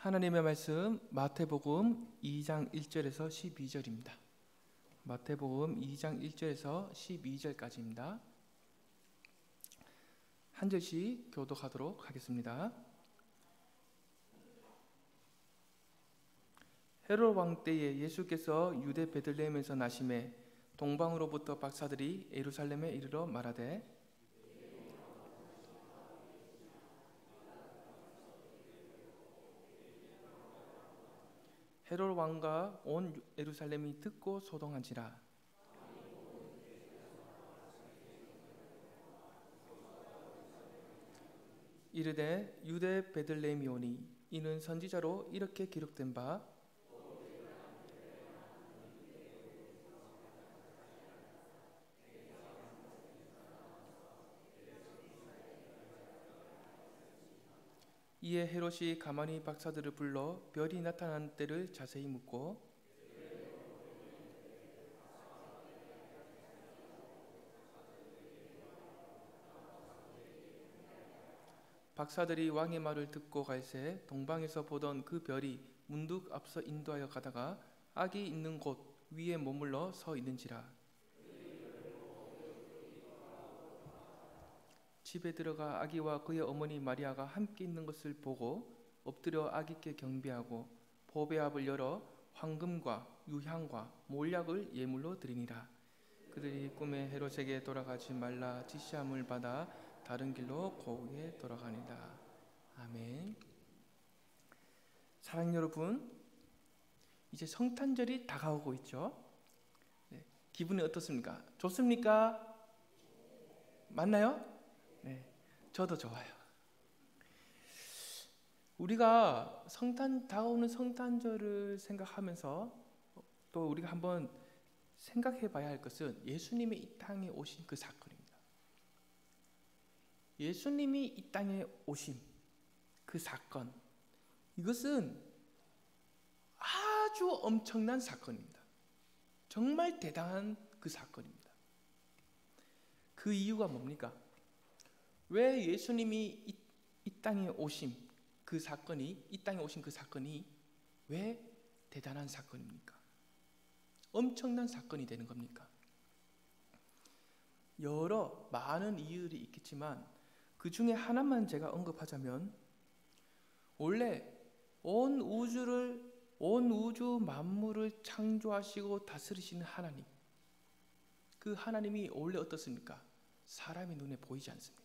하나님의 말씀 마태복음 2장 1절에서 12절입니다. 마태복음 2장 1절에서 12절까지입니다. 한 절씩 교독하도록 하겠습니다. 헤롯 왕 때에 예수께서 유대 베들레헴에서 나심에 동방으로부터 박사들이 예루살렘에 이르러 말하되 헤롯 왕과 온 예루살렘이 듣고 소동한지라. 이르되 유대 베들레헴이오니 이는 선지자로 이렇게 기록된 바 이에 헤롯이 가만히 박사들을 불러 별이 나타난 때를 자세히 묻고 박사들이 왕의 말을 듣고 갈새 동방에서 보던 그 별이 문득 앞서 인도하여 가다가 아기 있는 곳 위에 머물러 서 있는지라. 집에 들어가 아기와 그의 어머니 마리아가 함께 있는 것을 보고 엎드려 아기께 경배하고 보배압을 열어 황금과 유향과 몰약을 예물로 드리니라. 그들이 꿈에 헤롯에게 돌아가지 말라 지시함을 받아 다른 길로 고국에 돌아가니라. 아멘. 사랑 여러분, 이제 성탄절이 다가오고 있죠. 네, 기분이 어떻습니까? 좋습니까? 맞나요? 네, 저도 좋아요. 우리가 다가오는 성탄절을 생각하면서 또 우리가 한번 생각해 봐야 할 것은 예수님이 이 땅에 오신 그 사건입니다. 예수님이 이 땅에 오신 그 사건, 이것은 아주 엄청난 사건입니다. 정말 대단한 그 사건입니다. 그 이유가 뭡니까? 왜 예수님이 이 땅에 오신 그 사건이 왜 대단한 사건입니까? 엄청난 사건이 되는 겁니까? 여러 많은 이유들이 있겠지만 그 중에 하나만 제가 언급하자면, 원래 온 우주 만물을 창조하시고 다스리시는 하나님, 그 하나님이 원래 어떻습니까? 사람의 눈에 보이지 않습니다.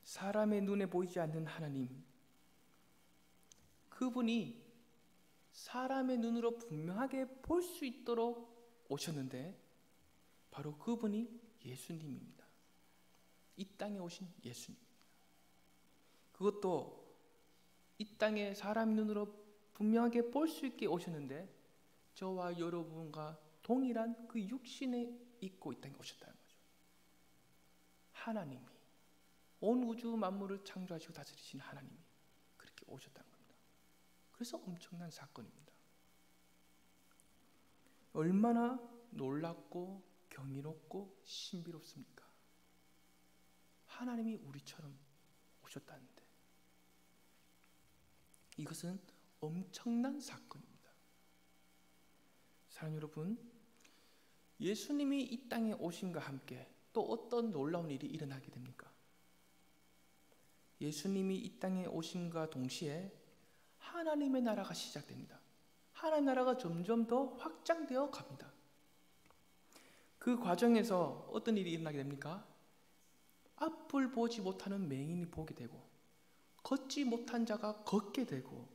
사람의 눈에 보이지 않는 하나님, 그분이 사람의 눈으로 분명하게 볼 수 있도록 오셨는데 바로 그분이 예수님입니다. 이 땅에 오신 예수님, 그것도 이 땅에 사람 눈으로 분명하게 볼 수 있게 오셨는데 저와 여러분과 동일한 그 육신에 입고 이 땅에 오셨다는 거죠. 하나님이, 온 우주 만물을 창조하시고 다스리신 하나님이 그렇게 오셨다는 겁니다. 그래서 엄청난 사건입니다. 얼마나 놀랍고 경이롭고 신비롭습니까? 하나님이 우리처럼 오셨다는데, 이것은 엄청난 사건입니다. 사랑 여러분, 예수님이 이 땅에 오심과 함께 또 어떤 놀라운 일이 일어나게 됩니까? 예수님이 이 땅에 오심과 동시에 하나님의 나라가 시작됩니다. 하나님의 나라가 점점 더 확장되어 갑니다. 그 과정에서 어떤 일이 일어나게 됩니까? 앞을 보지 못하는 맹인이 보게 되고, 걷지 못한 자가 걷게 되고,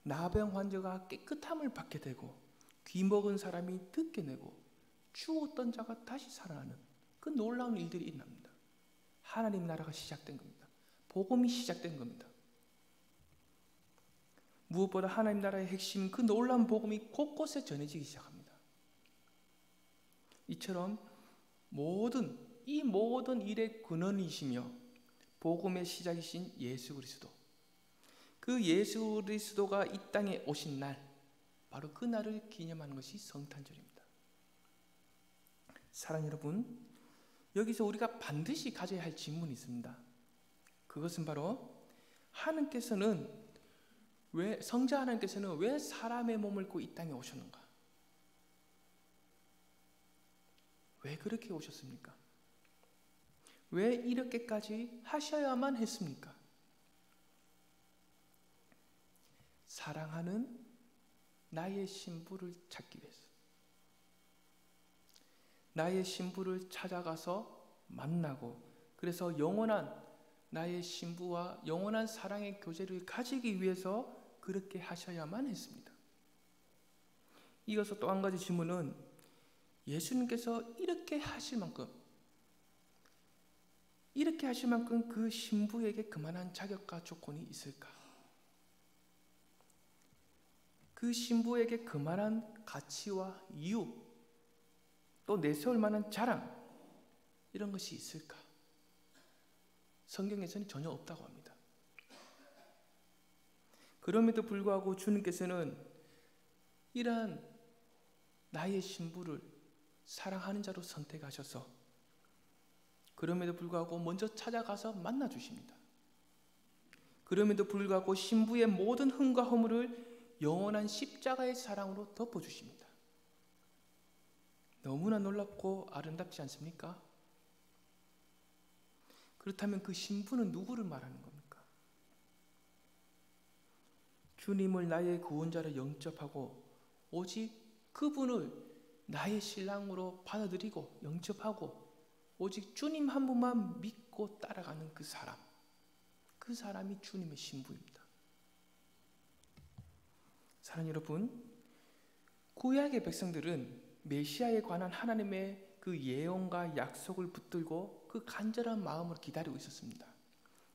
나병 환자가 깨끗함을 받게 되고, 귀 먹은 사람이 듣게 되고, 죽었던 자가 다시 살아나는 그 놀라운 일들이 일어납니다. 하나님 나라가 시작된 겁니다. 복음이 시작된 겁니다. 무엇보다 하나님 나라의 핵심, 그 놀라운 복음이 곳곳에 전해지기 시작합니다. 이처럼 이 모든 일의 근원이시며 복음의 시작이신 예수 그리스도, 그 예수 그리스도가 이 땅에 오신 날, 바로 그 날을 기념하는 것이 성탄절입니다. 사랑 여러분, 여기서 우리가 반드시 가져야 할 질문이 있습니다. 그것은 바로 성자 하나님께서는 왜 사람의 몸을 입고 이 땅에 오셨는가? 왜 그렇게 오셨습니까? 왜 이렇게까지 하셔야만 했습니까? 사랑하는 나의 신부를 찾기 위해서. 나의 신부를 찾아가서 만나고, 그래서 영원한 나의 신부와 영원한 사랑의 교제를 가지기 위해서 그렇게 하셔야만 했습니다. 이어서 또 한 가지 질문은, 예수님께서 이렇게 하실 만큼 그 신부에게 그만한 자격과 조건이 있을까? 그 신부에게 그만한 가치와 이유, 또 내세울 만한 자랑, 이런 것이 있을까? 성경에서는 전혀 없다고 합니다. 그럼에도 불구하고 주님께서는 이러한 나의 신부를 사랑하는 자로 선택하셔서 그럼에도 불구하고 먼저 찾아가서 만나 주십니다. 그럼에도 불구하고 신부의 모든 흠과 허물을 영원한 십자가의 사랑으로 덮어주십니다. 너무나 놀랍고 아름답지 않습니까? 그렇다면 그 신부는 누구를 말하는 겁니까? 주님을 나의 구원자로 영접하고 오직 그분을 나의 신랑으로 받아들이고 영접하고 오직 주님 한 분만 믿고 따라가는 그 사람이 주님의 신부입니다. 사랑하는 여러분, 구약의 백성들은 메시아에 관한 하나님의 그 예언과 약속을 붙들고 그 간절한 마음으로 기다리고 있었습니다.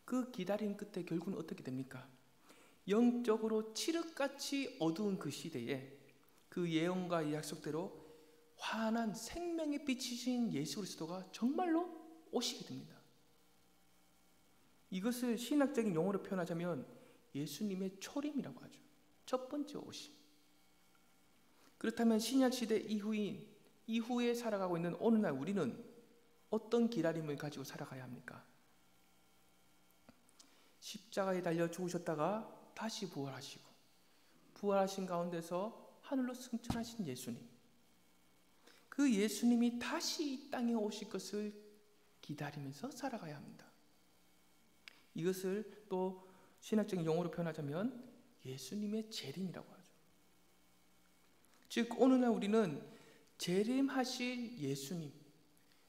그 기다림 끝에 결국은 어떻게 됩니까? 영적으로 칠흑같이 어두운 그 시대에 그 예언과 약속대로 환한 생명의 빛이신 예수 그리스도가 정말로 오시게 됩니다. 이것을 신학적인 용어로 표현하자면 예수님의 초림이라고 하죠. 첫 번째 오심. 그렇다면 신약시대 이후에 살아가고 있는 오늘날 우리는 어떤 기다림을 가지고 살아가야 합니까? 십자가에 달려 죽으셨다가 다시 부활하신 가운데서 하늘로 승천하신 예수님, 그 예수님이 다시 이 땅에 오실 것을 기다리면서 살아가야 합니다. 이것을 또 신학적인 용어로 표현하자면 예수님의 재림이라고 하죠. 즉 오늘날 우리는 재림하실 예수님,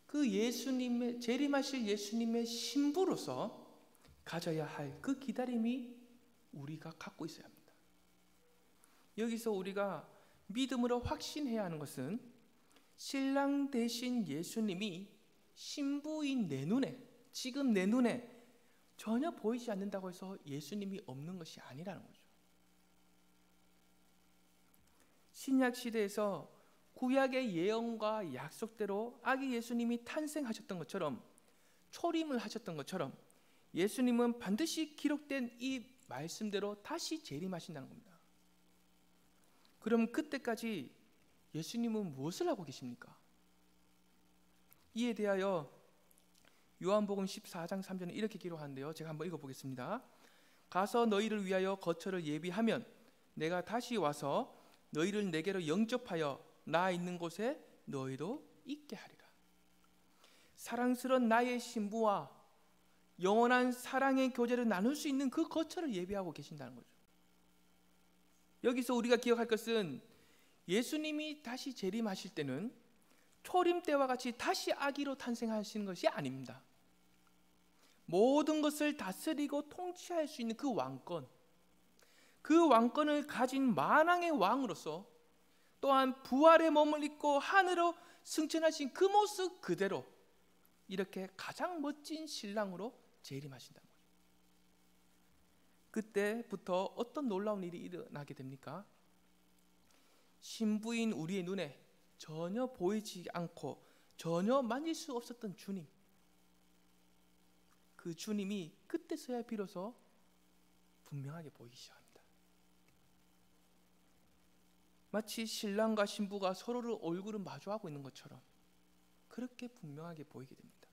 그 예수님의 재림하실 예수님의 신부로서 가져야 할 그 기다림이 우리가 갖고 있어야 합니다. 여기서 우리가 믿음으로 확신해야 하는 것은 신랑 되신 예수님이 신부인 지금 내 눈에 전혀 보이지 않는다고 해서 예수님이 없는 것이 아니라는 거죠. 신약 시대에서 구약의 예언과 약속대로 아기 예수님이 탄생하셨던 것처럼, 초림을 하셨던 것처럼 예수님은 반드시 기록된 이 말씀대로 다시 재림하신다는 겁니다. 그럼 그때까지 예수님은 무엇을 하고 계십니까? 이에 대하여 요한복음 14장 3절에 이렇게 기록하는데요. 제가 한번 읽어보겠습니다. 가서 너희를 위하여 거처를 예비하면 내가 다시 와서 너희를 내게로 영접하여 나 있는 곳에 너희도 있게 하리라. 사랑스러운 나의 신부와 영원한 사랑의 교제를 나눌 수 있는 그 거처를 예비하고 계신다는 거죠. 여기서 우리가 기억할 것은 예수님이 다시 재림하실 때는 초림 때와 같이 다시 아기로 탄생하시는 것이 아닙니다. 모든 것을 다스리고 통치할 수 있는 그 왕권을 가진 만왕의 왕으로서, 또한 부활의 몸을 입고 하늘로 승천하신 그 모습 그대로 이렇게 가장 멋진 신랑으로 재림하신다는 거죠. 그때부터 어떤 놀라운 일이 일어나게 됩니까? 신부인 우리의 눈에 전혀 보이지 않고 전혀 만질 수 없었던 주님, 그 주님이 그때서야 비로소 분명하게 보이기 시작합니다. 마치 신랑과 신부가 서로를 얼굴을 마주하고 있는 것처럼 그렇게 분명하게 보이게 됩니다.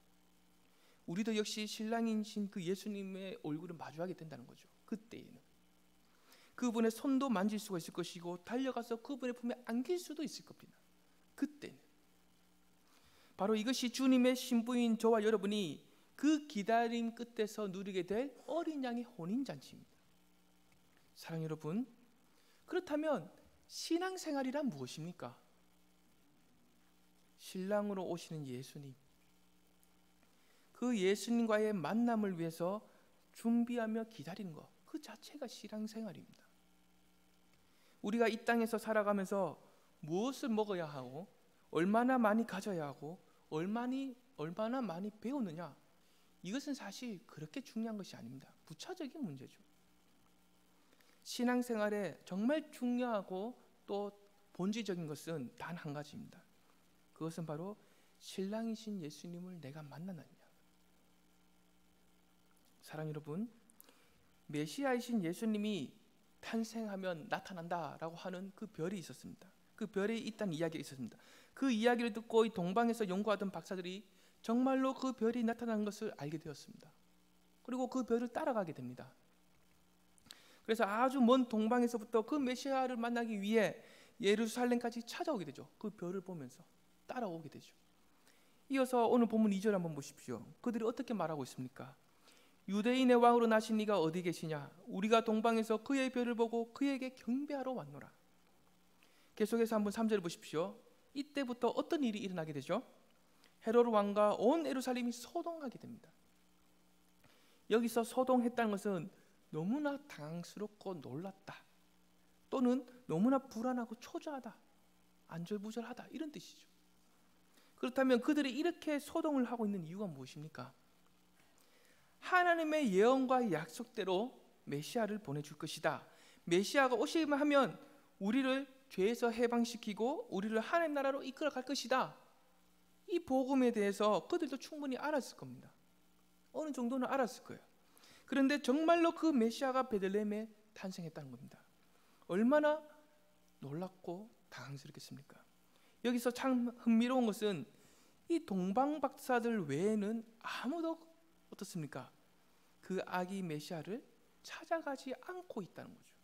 우리도 역시 신랑이신 그 예수님의 얼굴을 마주하게 된다는 거죠. 그때에는 그분의 손도 만질 수가 있을 것이고 달려가서 그분의 품에 안길 수도 있을 겁니다. 그때는 바로 이것이 주님의 신부인 저와 여러분이 그 기다림 끝에서 누리게 될 어린 양의 혼인잔치입니다. 사랑 여러분, 그렇다면 신앙생활이란 무엇입니까? 신랑으로 오시는 예수님, 그 예수님과의 만남을 위해서 준비하며 기다리는 것, 그 자체가 신앙생활입니다. 우리가 이 땅에서 살아가면서 무엇을 먹어야 하고 얼마나 많이 가져야 하고 얼마나 많이 배우느냐, 이것은 사실 그렇게 중요한 것이 아닙니다. 부차적인 문제죠. 신앙생활에 정말 중요하고 또 본질적인 것은 단 한 가지입니다. 그것은 바로 신랑이신 예수님을 내가 만나느냐. 사랑 여러분, 메시아이신 예수님이 탄생하면 나타난다라고 하는 그 별이 있었습니다. 그 별에 있다는 이야기가 있었습니다. 그 이야기를 듣고 이 동방에서 연구하던 박사들이 정말로 그 별이 나타나는 것을 알게 되었습니다. 그리고 그 별을 따라가게 됩니다. 그래서 아주 먼 동방에서부터 그 메시아를 만나기 위해 예루살렘까지 찾아오게 되죠. 그 별을 보면서 따라오게 되죠. 이어서 오늘 본문 2절 한번 보십시오. 그들이 어떻게 말하고 있습니까? 유대인의 왕으로 나신 이가 어디 계시냐? 우리가 동방에서 그의 별을 보고 그에게 경배하러 왔노라. 계속해서 한번 3절 보십시오. 이때부터 어떤 일이 일어나게 되죠? 헤로드 왕과 온 예루살렘이 소동하게 됩니다. 여기서 소동했다는 것은 너무나 당황스럽고 놀랐다, 또는 너무나 불안하고 초조하다, 안절부절하다, 이런 뜻이죠. 그렇다면 그들이 이렇게 소동을 하고 있는 이유가 무엇입니까? 하나님의 예언과 약속대로 메시아를 보내줄 것이다. 메시아가 오시기만 하면 우리를 죄에서 해방시키고 우리를 하나님 나라로 이끌어 갈 것이다. 이 복음에 대해서 그들도 충분히 알았을 겁니다. 어느 정도는 알았을 거예요. 그런데 정말로 그 메시아가 베들레헴에 탄생했다는 겁니다. 얼마나 놀랍고 당황스럽겠습니까? 여기서 참 흥미로운 것은 이 동방 박사들 외에는 아무도 어떻습니까? 그 아기 메시아를 찾아가지 않고 있다는 거죠.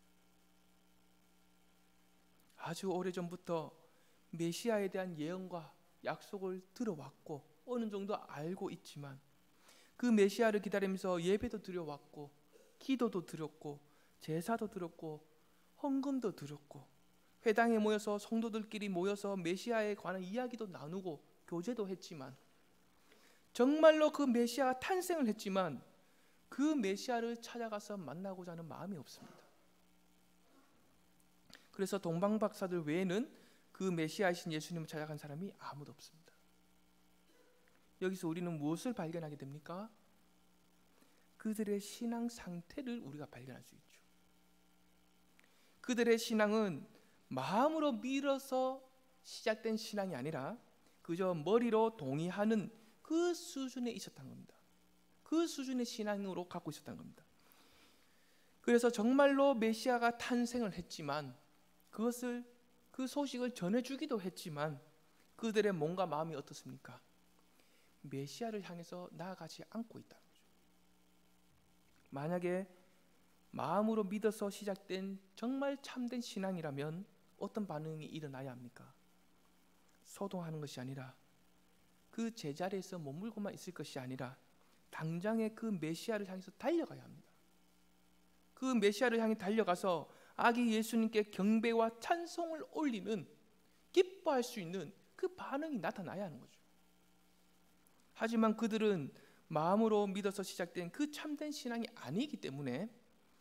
아주 오래전부터 메시아에 대한 예언과 약속을 들어왔고 어느 정도 알고 있지만 그 메시아를 기다리면서 예배도 드려왔고 기도도 드렸고 제사도 드렸고 헌금도 드렸고 회당에 모여서 성도들끼리 모여서 메시아에 관한 이야기도 나누고 교제도 했지만 정말로 그 메시아가 탄생을 했지만 그 메시아를 찾아가서 만나고자 하는 마음이 없습니다. 그래서 동방 박사들 외에는 그 메시아이신 예수님을 찾아간 사람이 아무도 없습니다. 여기서 우리는 무엇을 발견하게 됩니까? 그들의 신앙 상태를 우리가 발견할 수 있죠. 그들의 신앙은 마음으로 믿어서 시작된 신앙이 아니라 그저 머리로 동의하는 그 수준에 있었던 겁니다. 그 수준의 신앙으로 갖고 있었던 겁니다. 그래서 정말로 메시아가 탄생을 했지만 그 소식을 전해주기도 했지만 그들의 몸과 마음이 어떻습니까? 메시아를 향해서 나아가지 않고 있다는 거죠. 만약에 마음으로 믿어서 시작된 정말 참된 신앙이라면 어떤 반응이 일어나야 합니까? 소동하는 것이 아니라 그 제자리에서 머물고만 있을 것이 아니라 당장에 그 메시아를 향해서 달려가야 합니다. 그 메시아를 향해 달려가서 아기 예수님께 경배와 찬송을 올리는, 기뻐할 수 있는 그 반응이 나타나야 하는 거죠. 하지만 그들은 마음으로 믿어서 시작된 그 참된 신앙이 아니기 때문에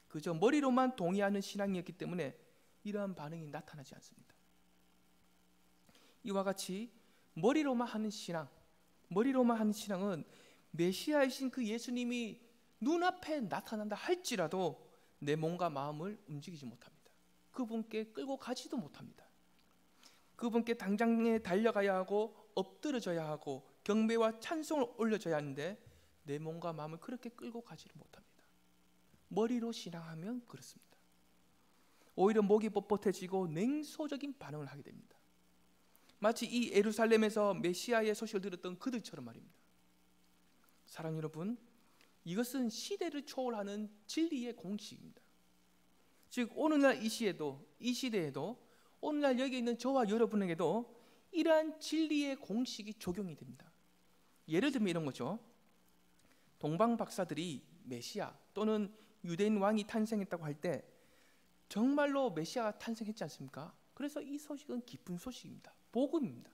그저 머리로만 동의하는 신앙이었기 때문에 이러한 반응이 나타나지 않습니다. 이와 같이 머리로만 하는 신앙은 메시아이신 그 예수님이 눈앞에 나타난다 할지라도 내 몸과 마음을 움직이지 못합니다. 그분께 끌고 가지도 못합니다. 그분께 당장에 달려가야 하고 엎드려져야 하고 경배와 찬송을 올려줘야 하는데 내 몸과 마음을 그렇게 끌고 가지를 못합니다. 머리로 신앙하면 그렇습니다. 오히려 목이 뻣뻣해지고 냉소적인 반응을 하게 됩니다. 마치 이 예루살렘에서 메시아의 소식을 들었던 그들처럼 말입니다. 사랑하는 여러분, 이것은 시대를 초월하는 진리의 공식입니다. 즉 오늘날 이 시대에도 오늘날 여기 있는 저와 여러분에게도 이러한 진리의 공식이 적용이 됩니다. 예를 들면 이런 거죠. 동방 박사들이 메시아 또는 유대인 왕이 탄생했다고 할 때 정말로 메시아가 탄생했지 않습니까? 그래서 이 소식은 기쁜 소식입니다. 복음입니다.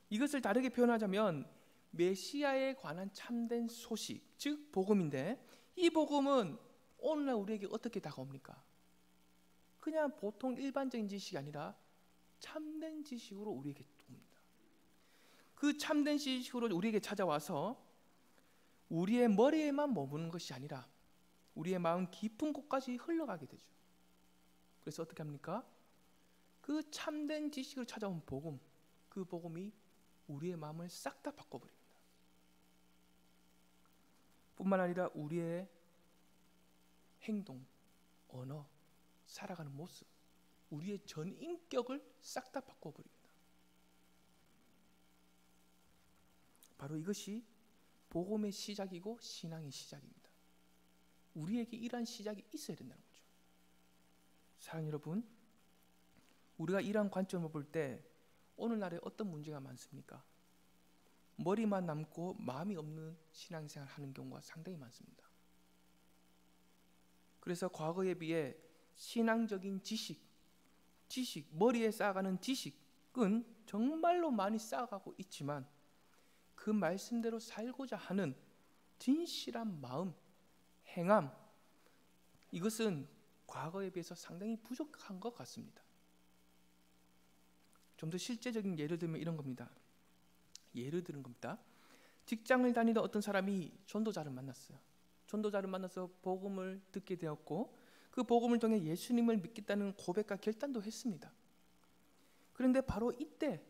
이것을 다르게 표현하자면 메시아에 관한 참된 소식, 즉 복음인데, 이 복음은 오늘날 우리에게 어떻게 다가옵니까? 그냥 보통 일반적인 지식이 아니라 참된 지식으로 우리에게 옵니다. 그 참된 지식으로 우리에게 찾아와서 우리의 머리에만 머무는 것이 아니라 우리의 마음 깊은 곳까지 흘러가게 되죠. 그래서 어떻게 합니까? 그 참된 지식으로 찾아온 복음, 그 복음이 우리의 마음을 싹 다 바꿔버립니다. 뿐만 아니라 우리의 행동, 언어, 살아가는 모습, 우리의 전 인격을 싹 다 바꿔버립니다. 바로 이것이 복음의 시작이고 신앙의 시작입니다. 우리에게 이러한 시작이 있어야 된다는 거죠. 사랑하는 여러분, 우리가 이러한 관점을 볼 때 오늘날에 어떤 문제가 많습니까? 머리만 남고 마음이 없는 신앙생활을 하는 경우가 상당히 많습니다. 그래서 과거에 비해 신앙적인 지식, 머리에 쌓아가는 지식은 정말로 많이 쌓아가고 있지만 그 말씀대로 살고자 하는 진실한 마음, 행함, 이것은 과거에 비해서 상당히 부족한 것 같습니다. 좀 더 실제적인 예를 들면 이런 겁니다. 직장을 다니던 어떤 사람이 전도자를 만났어요. 전도자를 만나서 복음을 듣게 되었고 그 복음을 통해 예수님을 믿겠다는 고백과 결단도 했습니다. 그런데 바로 이때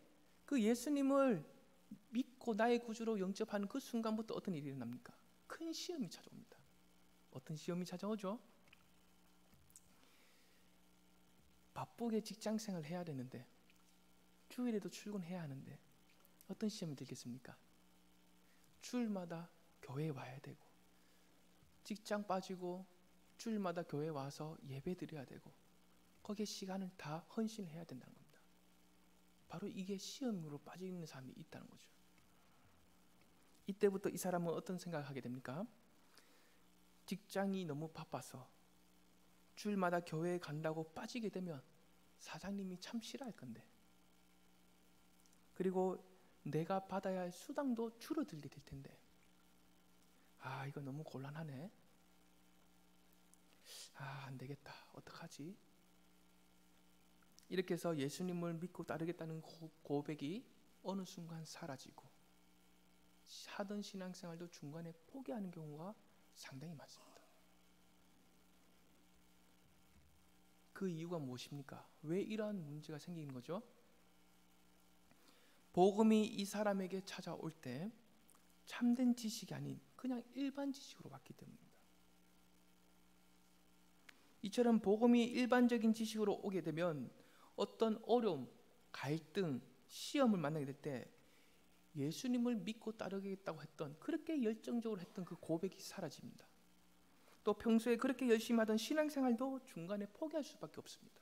그 예수님을 믿고 나의 구주로 영접하는 그 순간부터 어떤 일이 일어납니까? 큰 시험이 찾아옵니다. 어떤 시험이 찾아오죠? 바쁘게 직장생활을 해야 되는데 주일에도 출근해야 하는데 어떤 시험이 들겠습니까? 주일마다 교회에 와야 되고 직장 빠지고 주일마다 교회에 와서 예배 드려야 되고 거기에 시간을 다 헌신해야 된다는 겁니다. 바로 이게 시험으로 빠지는 사람이 있다는 거죠. 이때부터 이 사람은 어떤 생각을 하게 됩니까? 직장이 너무 바빠서 주일마다 교회에 간다고 빠지게 되면 사장님이 참 싫어할 건데, 그리고 내가 받아야 할 수당도 줄어들게 될 텐데, 이거 너무 곤란하네. 안 되겠다. 어떡하지? 이렇게 해서 예수님을 믿고 따르겠다는 고백이 어느 순간 사라지고 하던 신앙생활도 중간에 포기하는 경우가 상당히 많습니다. 그 이유가 무엇입니까? 왜 이러한 문제가 생기는 거죠? 복음이 이 사람에게 찾아올 때 참된 지식이 아닌 그냥 일반 지식으로 왔기 때문입니다. 이처럼 복음이 일반적인 지식으로 오게 되면 어떤 어려움, 갈등, 시험을 만나게 될 때 예수님을 믿고 따르겠다고 했던, 그렇게 열정적으로 했던 그 고백이 사라집니다. 또 평소에 그렇게 열심히 하던 신앙생활도 중간에 포기할 수밖에 없습니다.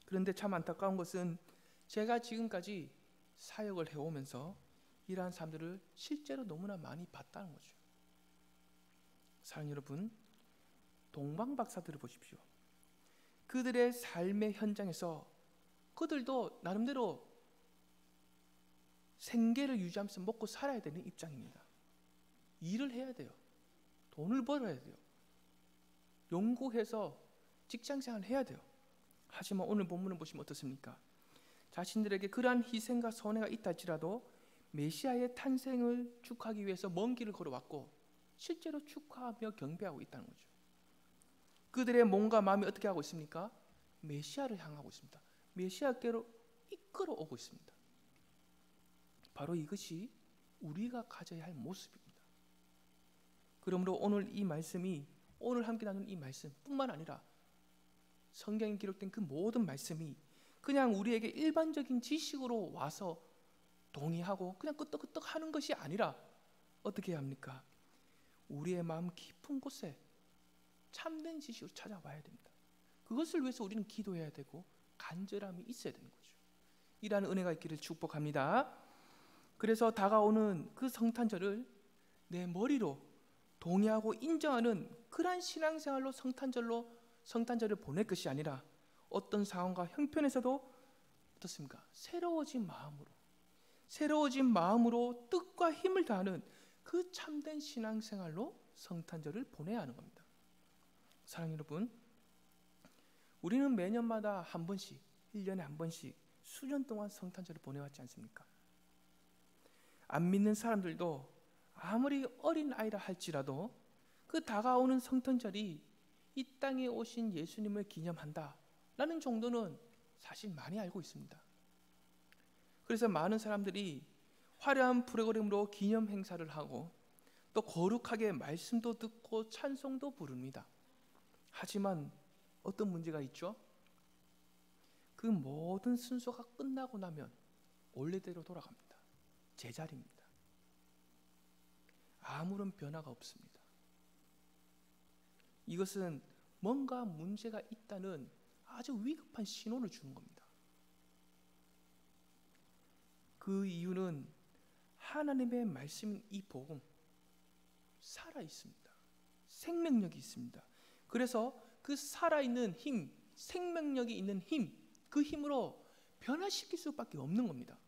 그런데 참 안타까운 것은 제가 지금까지 사역을 해오면서 이러한 사람들을 실제로 너무나 많이 봤다는 거죠. 사랑하는 여러분, 동방 박사들을 보십시오. 그들의 삶의 현장에서 그들도 나름대로 생계를 유지하면서 먹고 살아야 되는 입장입니다. 일을 해야 돼요. 돈을 벌어야 돼요. 연구해서 직장생활을 해야 돼요. 하지만 오늘 본문을 보시면 어떻습니까? 자신들에게 그러한 희생과 손해가 있다 할지라도 메시아의 탄생을 축하하기 위해서 먼 길을 걸어왔고 실제로 축하하며 경배하고 있다는 거죠. 그들의 몸과 마음이 어떻게 하고 있습니까? 메시아를 향하고 있습니다. 메시아께로 이끌어오고 있습니다. 바로 이것이 우리가 가져야 할 모습입니다. 그러므로 오늘 이 말씀이, 오늘 함께 나눈 이 말씀뿐만 아니라 성경에 기록된 그 모든 말씀이 그냥 우리에게 일반적인 지식으로 와서 동의하고 그냥 끄떡끄떡 하는 것이 아니라 어떻게 해야 합니까? 우리의 마음 깊은 곳에 참된 지식으로 찾아와야 됩니다. 그것을 위해서 우리는 기도해야 되고 간절함이 있어야 되는 거죠. 이러한 은혜가 있기를 축복합니다. 그래서 다가오는 그 성탄절을 내 머리로 동의하고 인정하는 그러한 신앙생활로 성탄절을 보낼 것이 아니라 어떤 상황과 형편에서도 어떻습니까? 새로워진 마음으로 뜻과 힘을 다하는 그 참된 신앙생활로 성탄절을 보내야 하는 겁니다. 사랑하는 여러분, 우리는 매년마다 한 번씩, 1년에 한 번씩 수년 동안 성탄절을 보내왔지 않습니까? 안 믿는 사람들도 아무리 어린 아이라 할지라도 그 다가오는 성탄절이 이 땅에 오신 예수님을 기념한다라는 정도는 사실 많이 알고 있습니다. 그래서 많은 사람들이 화려한 프로그램으로 기념 행사를 하고 또 거룩하게 말씀도 듣고 찬송도 부릅니다. 하지만 어떤 문제가 있죠? 그 모든 순서가 끝나고 나면 원래대로 돌아갑니다. 제자리입니다. 아무런 변화가 없습니다. 이것은 뭔가 문제가 있다는 아주 위급한 신호를 주는 겁니다. 그 이유는 하나님의 말씀인 이 복음 살아 있습니다. 생명력이 있습니다. 그래서 그 살아있는 힘, 생명력이 있는 힘, 그 힘으로 변화시킬 수밖에 없는 겁니다.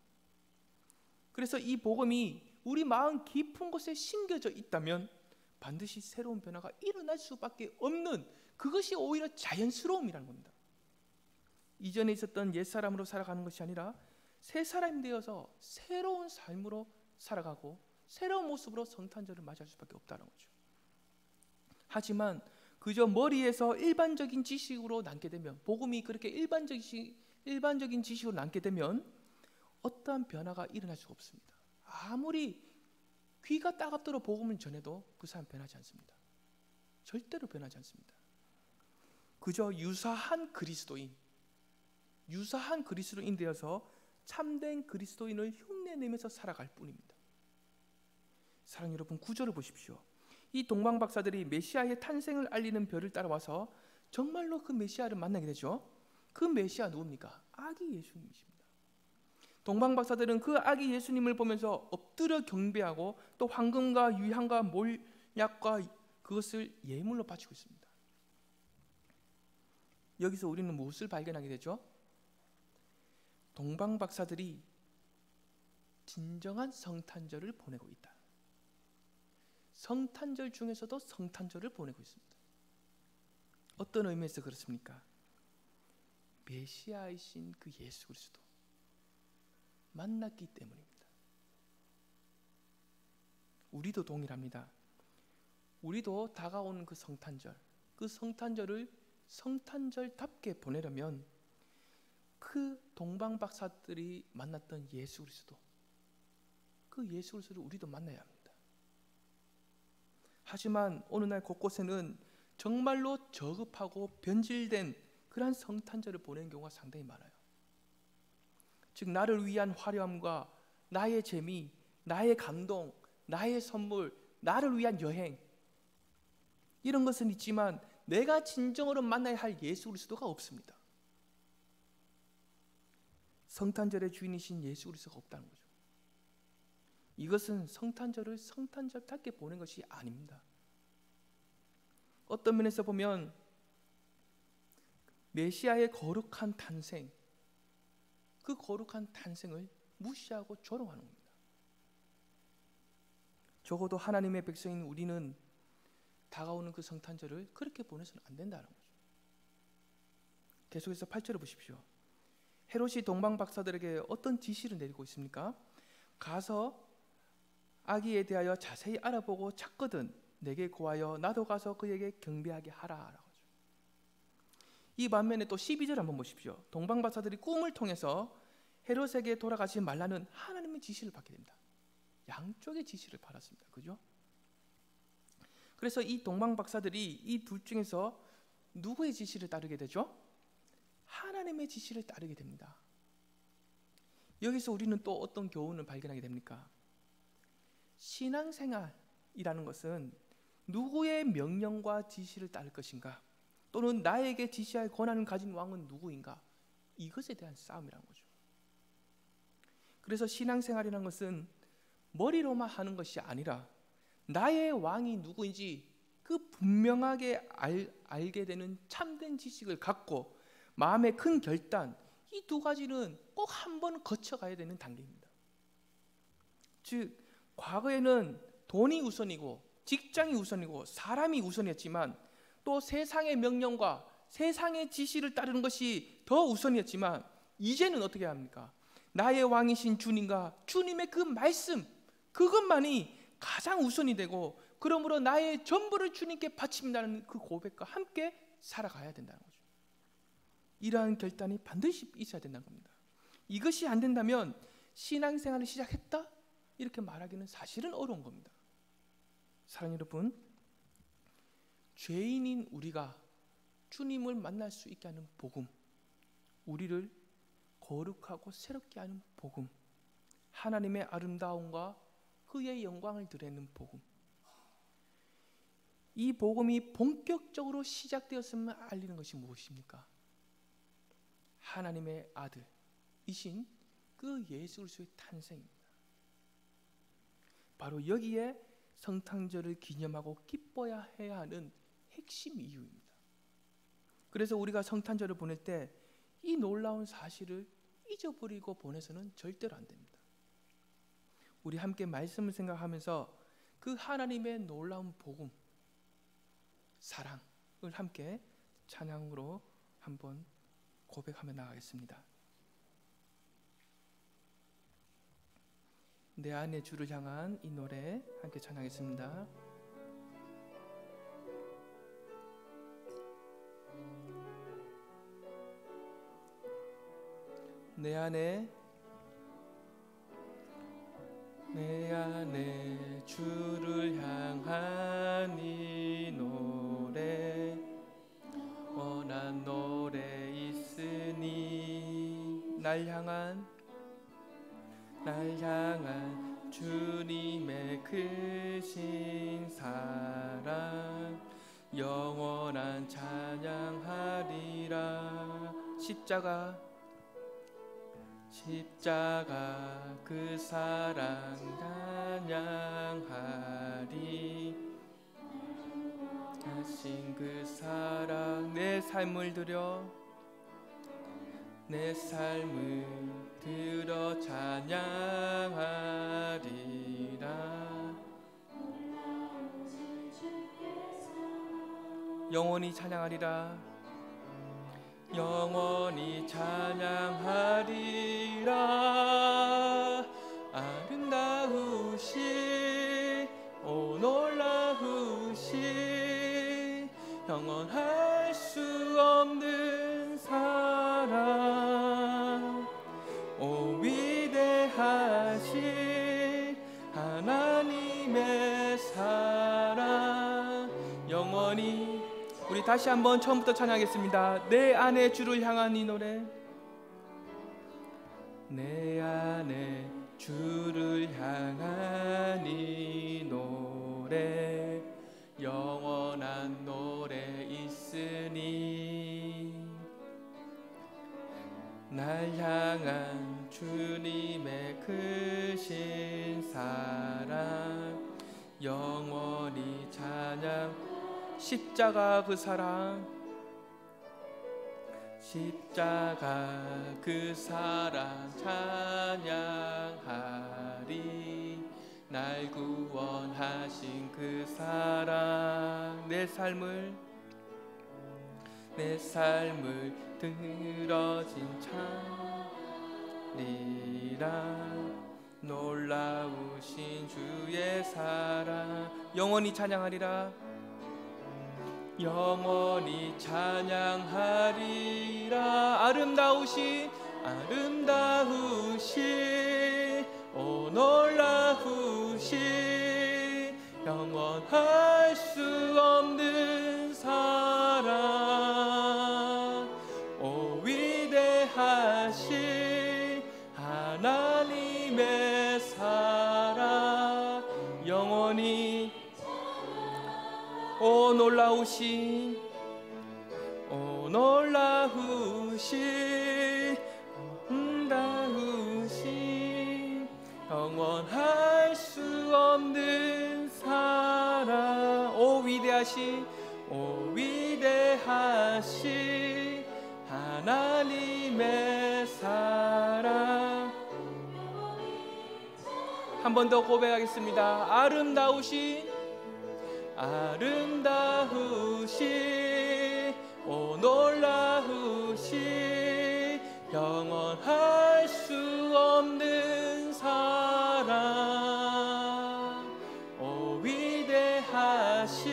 그래서 이 복음이 우리 마음 깊은 곳에 심겨져 있다면 반드시 새로운 변화가 일어날 수밖에 없는, 그것이 오히려 자연스러움이라는 겁니다. 이전에 있었던 옛사람으로 살아가는 것이 아니라 새 사람이 되어서 새로운 삶으로 살아가고 새로운 모습으로 성탄절을 맞이할 수밖에 없다는 거죠. 하지만 그저 머리에서 일반적인 지식으로 남게 되면, 복음이 그렇게 일반적인 지식으로 남게 되면 어떠한 변화가 일어날 수가 없습니다. 아무리 귀가 따갑도록 복음을 전해도 그 사람 변하지 않습니다. 절대로 변하지 않습니다. 그저 유사한 그리스도인 되어서 참된 그리스도인을 흉내내면서 살아갈 뿐입니다. 사랑하는 여러분, 구절을 보십시오. 이 동방 박사들이 메시아의 탄생을 알리는 별을 따라와서 정말로 그 메시아를 만나게 되죠. 그 메시아 누굽니까? 아기 예수님이십니다. 동방 박사들은 그 아기 예수님을 보면서 엎드려 경배하고 또 황금과 유향과 몰약과 그것을 예물로 바치고 있습니다. 여기서 우리는 무엇을 발견하게 되죠? 동방 박사들이 진정한 성탄절을 보내고 있다. 성탄절 중에서도 성탄절을 보내고 있습니다. 어떤 의미에서 그렇습니까? 메시아이신 그 예수 그리스도 만났기 때문입니다. 우리도 동일합니다. 우리도 다가오는 그 성탄절을 성탄절답게 보내려면 그 동방 박사들이 만났던 예수 그리스도, 그 예수 그리스도를 우리도 만나야 합니다. 하지만 어느 날 곳곳에는 정말로 저급하고 변질된 그러한 성탄절을 보내는 경우가 상당히 많아요. 즉 나를 위한 화려함과 나의 재미, 나의 감동, 나의 선물, 나를 위한 여행, 이런 것은 있지만 내가 진정으로 만나야 할 예수 그리스도가 없습니다. 성탄절의 주인이신 예수 그리스도가 없다는 거죠. 이것은 성탄절을 성탄절답게 보낸 것이 아닙니다. 어떤 면에서 보면 메시아의 거룩한 탄생, 그 거룩한 탄생을 무시하고 조롱하는 겁니다. 적어도 하나님의 백성인 우리는 다가오는 그 성탄절을 그렇게 보내서는 안 된다는 거죠. 계속해서 8절을 보십시오. 헤롯이 동방 박사들에게 어떤 지시를 내리고 있습니까? 가서 아기에 대하여 자세히 알아보고 찾거든 내게 고하여 나도 가서 그에게 경배하게 하라라고 하죠. 이 반면에 또 12절 한번 보십시오. 동방 박사들이 꿈을 통해서 헤롯에게 돌아가지 말라는 하나님의 지시를 받게 됩니다. 양쪽의 지시를 받았습니다. 그죠? 그래서 이 동방 박사들이 이 둘 중에서 누구의 지시를 따르게 되죠? 하나님의 지시를 따르게 됩니다. 여기서 우리는 또 어떤 교훈을 발견하게 됩니까? 신앙생활이라는 것은 누구의 명령과 지시를 따를 것인가, 또는 나에게 지시할 권한을 가진 왕은 누구인가, 이것에 대한 싸움이라는 거죠. 그래서 신앙생활이라는 것은 머리로만 하는 것이 아니라 나의 왕이 누구인지 그 분명하게 알게 되는 참된 지식을 갖고 마음의 큰 결단, 이 두 가지는 꼭 한 번 거쳐가야 되는 단계입니다. 즉 과거에는 돈이 우선이고 직장이 우선이고 사람이 우선이었지만, 또 세상의 명령과 세상의 지시를 따르는 것이 더 우선이었지만, 이제는 어떻게 합니까? 나의 왕이신 주님과 주님의 그 말씀, 그것만이 가장 우선이 되고, 그러므로 나의 전부를 주님께 바친다는 그 고백과 함께 살아가야 된다는 거죠. 이러한 결단이 반드시 있어야 된다는 겁니다. 이것이 안 된다면 신앙생활을 시작했다? 이렇게 말하기는 사실은 어려운 겁니다. 사랑하는 여러분, 죄인인 우리가 주님을 만날 수 있게 하는 복음, 우리를 거룩하고 새롭게 하는 복음, 하나님의 아름다움과 그의 영광을 드리는 복음, 이 복음이 본격적으로 시작되었음을 알리는 것이 무엇입니까? 하나님의 아들이신 그 예수 그리스도의 탄생입니다. 바로 여기에 성탄절을 기념하고 기뻐야 해야 하는 핵심 이유입니다. 그래서 우리가 성탄절을 보낼 때 이 놀라운 사실을 잊어버리고 보내서는 절대로 안 됩니다. 우리 함께 말씀을 생각하면서 그 하나님의 놀라운 복음, 사랑을 함께 찬양으로 한번 고백하며 나가겠습니다. 내 안에 주를 향한 이 노래 함께 찬양하겠습니다. 내 안에 주를 향한 이 노래, 원한 노래 있으니, 날 향한 주님의 크신 사랑, 영원한 찬양하리라. 십자가 그 사랑 찬양하리. 하신 그 사랑, 내 삶을 들여 찬양하리라. 영원히 찬양하리라. 영원히 찬양하리라. 아름다우시 오 놀라우시 영원할 수 없는 사랑, 오 위대하신 하나님의 사랑, 영원히. 우리 다시 한번 처음부터 찬양하겠습니다. 내 안에 주를 향한 이 노래, 내 안에 주를 향한 이 노래, 영원한 노래 있으니, 날 향한 주님의 크신 사랑, 영원히 찬양. 십자가 그 사랑, 십자가 그 사랑 찬양하리. 날 구원하신 그 사랑, 내 삶을 들어진 찬리라. 놀라우신 주의 사랑, 영원히 찬양하리라. 영원히 찬양하리라. 아름다우시 오 놀라우시 영원할 수 없는 사랑, 오 위대하신 하나님의 영원히 오 놀라우신 오 놀라우신 아름다우신 영원할 수 없는 사랑 오 위대하신 오 위대하신 하나님의 사랑 한 번 더 고백하겠습니다. 아름다우신 아름다우신 오 놀라우신 영원할 수 없는 사랑 오 위대하신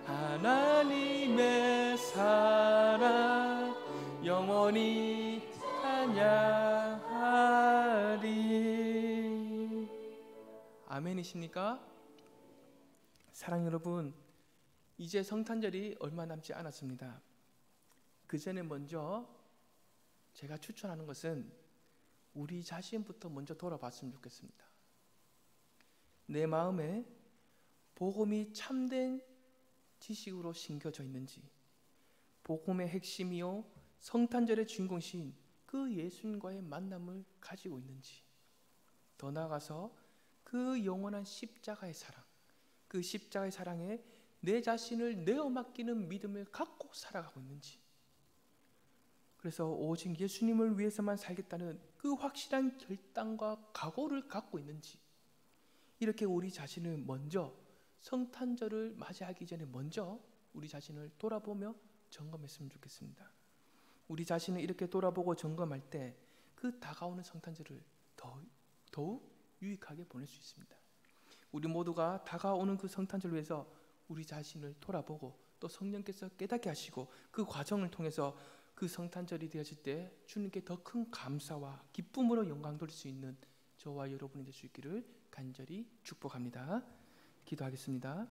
하나님의 사랑 영원히 찬양하리. 아멘이십니까? 사랑 여러분, 이제 성탄절이 얼마 남지 않았습니다. 그 전에 먼저 제가 추천하는 것은 우리 자신부터 먼저 돌아봤으면 좋겠습니다. 내 마음에 복음이 참된 지식으로 심겨져 있는지, 복음의 핵심이요 성탄절의 주인공이신 그 예수님과의 만남을 가지고 있는지, 더 나아가서 그 영원한 십자가의 사랑, 그 십자가의 사랑에 내 자신을 내어 맡기는 믿음을 갖고 살아가고 있는지, 그래서 오직 예수님을 위해서만 살겠다는 그 확실한 결단과 각오를 갖고 있는지, 이렇게 우리 자신을 먼저 성탄절을 맞이하기 전에 먼저 우리 자신을 돌아보며 점검했으면 좋겠습니다. 우리 자신을 이렇게 돌아보고 점검할 때 그 다가오는 성탄절을 더욱 유익하게 보낼 수 있습니다. 우리 모두가 다가오는 그 성탄절을 위해서 우리 자신을 돌아보고 또 성령께서 깨닫게 하시고 그 과정을 통해서 그 성탄절이 되어질 때 주님께 더 큰 감사와 기쁨으로 영광 돌릴 수 있는 저와 여러분이 될 수 있기를 간절히 축복합니다. 기도하겠습니다.